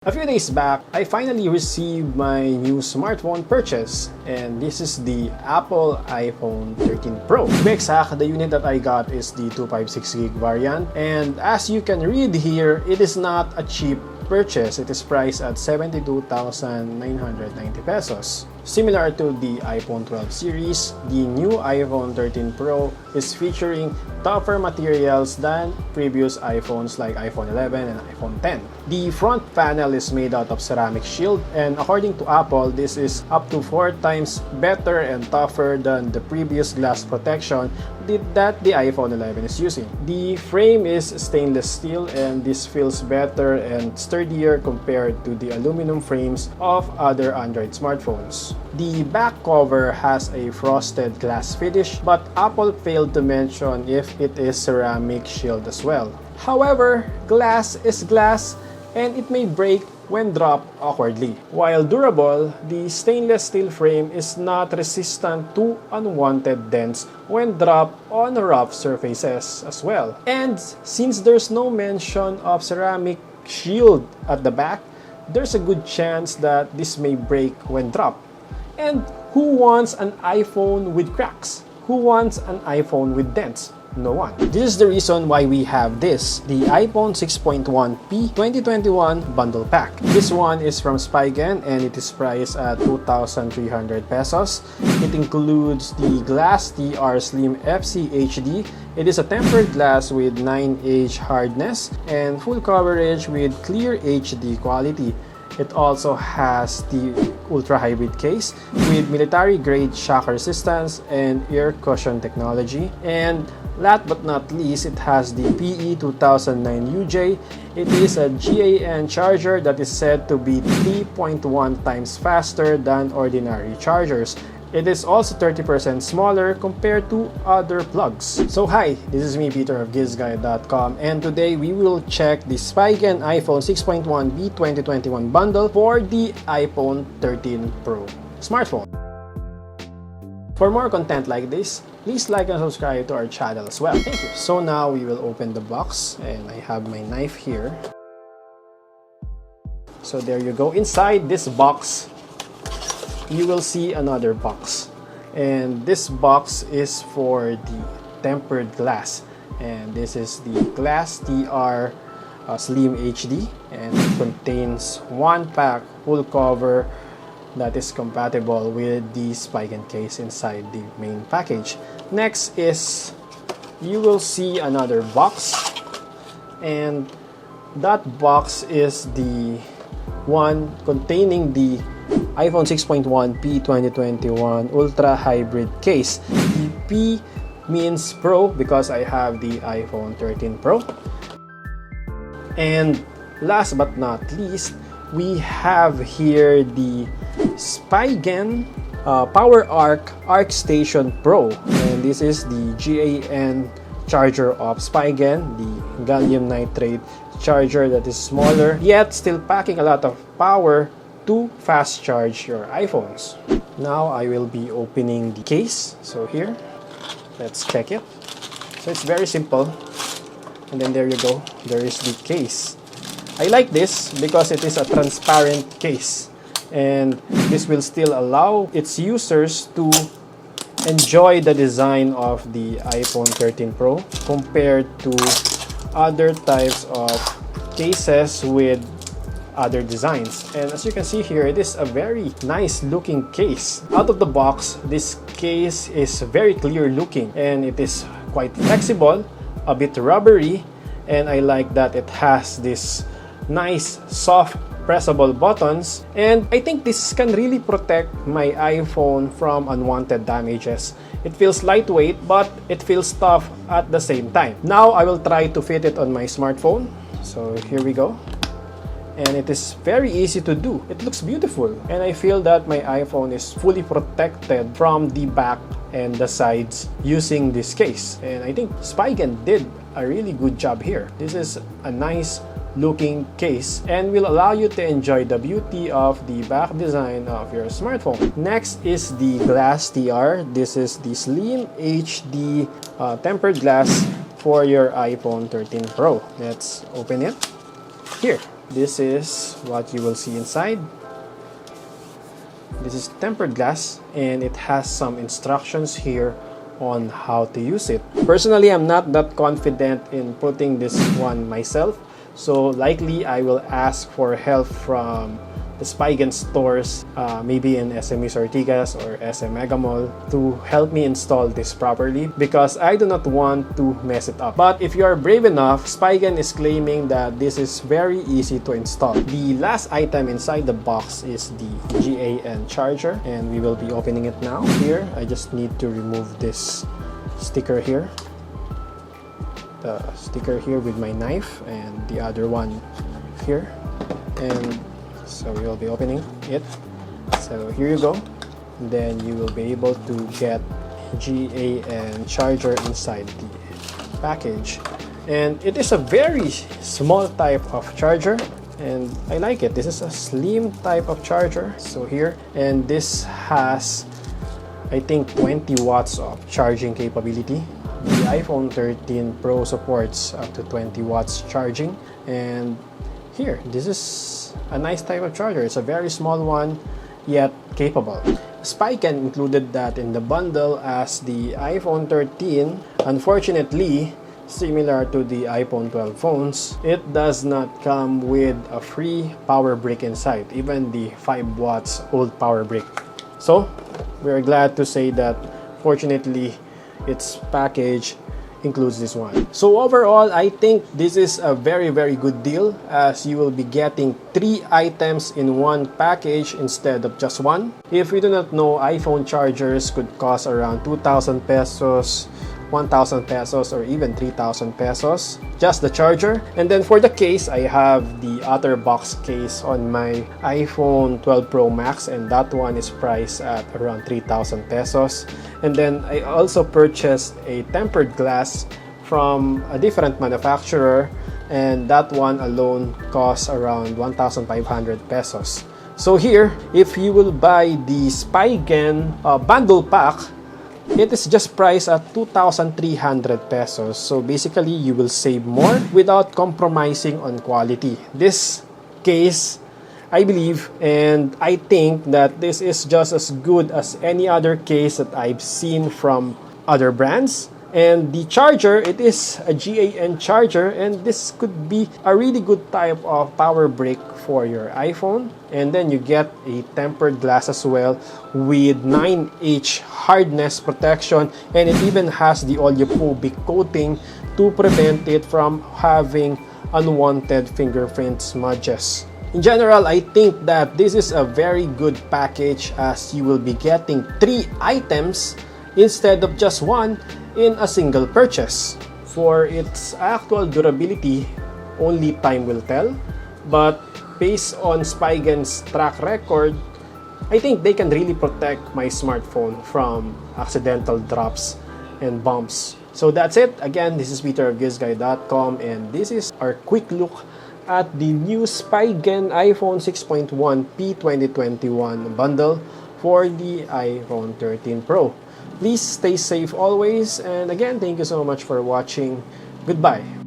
A few days back, I finally received my new smartphone purchase, and this is the Apple iPhone 13 Pro. To be exact, the unit that I got is the 256GB variant, and as you can read here, it is not a cheap purchase. It is priced at 72,990 pesos. Similar to the iPhone 12 series, the new iPhone 13 Pro is featuring tougher materials than previous iPhones like iPhone 11 and iPhone 10. The front panel is made out of ceramic shield, and according to Apple, this is up to 4 times better and tougher than the previous glass protection that the iPhone 11 is using. The frame is stainless steel, and this feels better and sturdier compared to the aluminum frames of other Android smartphones. The back cover has a frosted glass finish, but Apple failed to mention if it is ceramic shield as well. However, glass is glass, and it may break when dropped awkwardly. While durable, the stainless steel frame is not resistant to unwanted dents when dropped on rough surfaces as well. And since there's no mention of ceramic shield at the back, there's a good chance that this may break when dropped. And who wants an iPhone with cracks? Who wants an iPhone with dents? No one. This is the reason why we have this, the iPhone 6.1p 2021 bundle pack. This one is from Spigen, and it is priced at 2,300 pesos. It includes the Glast.R Slim FC HD. It is a tempered glass with 9H hardness and full coverage with clear HD quality. It also has the ultra hybrid case with military grade shock resistance and air cushion technology. And last but not least, it has the PE2009UJ. It is a GAN charger that is said to be 3.1 times faster than ordinary chargers. It is also 30% smaller compared to other plugs. So hi, this is me, Peter of GIZGUIDEPH, and today we will check the Spigen iPhone 6.1b 2021 bundle for the iPhone 13 Pro smartphone. For more content like this, please like and subscribe to our channel as well. Thank you. So now we will open the box, and I have my knife here. So there you go. Inside this box, you will see another box, and this box is for the tempered glass, and this is the Glast.R Slim HD, and it contains one pack full cover that is compatible with the Spigen case inside the main package. Next is you will see another box, and that box is the one containing the iPhone 6.1p 2021 Ultra Hybrid case. The P means Pro because I have the iPhone 13 Pro. And last but not least, we have here the Spigen PowerArc ArcStation Pro. And this is the GAN charger of Spigen, the gallium nitride charger that is smaller, yet still packing a lot of power to fast charge your iPhones. Now I will be opening the case. So here, let's check it. So it's very simple, and then there you go, there is the case. I like this because it is a transparent case, and this will still allow its users to enjoy the design of the iPhone 13 Pro compared to other types of cases with other designs. And as you can see here, it is a very nice looking case. Out of the box, this case is very clear looking, and it is quite flexible, a bit rubbery, and I like that it has this nice soft pressable buttons, and I think this can really protect my iPhone from unwanted damages. It feels lightweight, but it feels tough at the same time. Now I will try to fit it on my smartphone. So here we go. And it is very easy to do. It looks beautiful, and I feel that my iPhone is fully protected from the back and the sides using this case. And I think Spigen did a really good job here. This is a nice looking case and will allow you to enjoy the beauty of the back design of your smartphone. Next is the Glast.R. This is the Slim HD tempered glass for your iPhone 13 Pro. Let's open it. Here, this is what you will see inside. This is tempered glass, and it has some instructions here on how to use it. Personally, I'm not that confident in putting this one myself, so likely I will ask for help from the Spigen stores, maybe in SMEs Ortigas or SM Mega Mall, to help me install this properly, because I do not want to mess it up. But if you are brave enough, Spigen is claiming that this is very easy to install. The last item inside the box is the GAN charger, and we will be opening it now. Here, I just need to remove this sticker here. The sticker here with my knife, and the other one here. And so we will be opening it. So here you go. Then you will be able to get GAN charger inside the package. And it is a very small type of charger, and I like it. This is a slim type of charger. So here, and this has, I think, 20 watts of charging capability. The iPhone 13 Pro supports up to 20 watts charging. And here, this is a nice type of charger. It's a very small one, yet capable. Spigen included that in the bundle as the iPhone 13. Unfortunately, similar to the iPhone 12 phones, it does not come with a free power brick inside, even the 5 watts old power brick. So, we're glad to say that fortunately, its package includes this one. So overall, I think this is a very good deal, as you will be getting 3 items in one package instead of just one. If you do not know, iPhone chargers could cost around 2,000 pesos, 1,000 pesos, or even 3,000 pesos, just the charger. And then for the case, I have the OtterBox case on my iPhone 12 Pro Max, and that one is priced at around 3,000 pesos. And then I also purchased a tempered glass from a different manufacturer, and that one alone costs around 1,500 pesos. So here, if you will buy the Spigen bundle pack, it is just priced at 2,300 pesos. So basically, you will save more without compromising on quality. This case, I believe, and I think that this is just as good as any other case that I've seen from other brands. And the charger, it is a GAN charger, and this could be a really good type of power brick for your iPhone. And then you get a tempered glass as well with 9H hardness protection, and it even has the oleophobic coating to prevent it from having unwanted fingerprint smudges. In general, I think that this is a very good package, as you will be getting 3 items instead of just one in a single purchase. For its actual durability, only time will tell, but based on Spigen's track record, I think they can really protect my smartphone from accidental drops and bumps. So that's it. Again, this is Peter of GIZGUIDEPH, and this is our quick look at the new Spigen iPhone 6.1P 2021 bundle for the iPhone 13 Pro. Please stay safe always, and again, thank you so much for watching. Goodbye.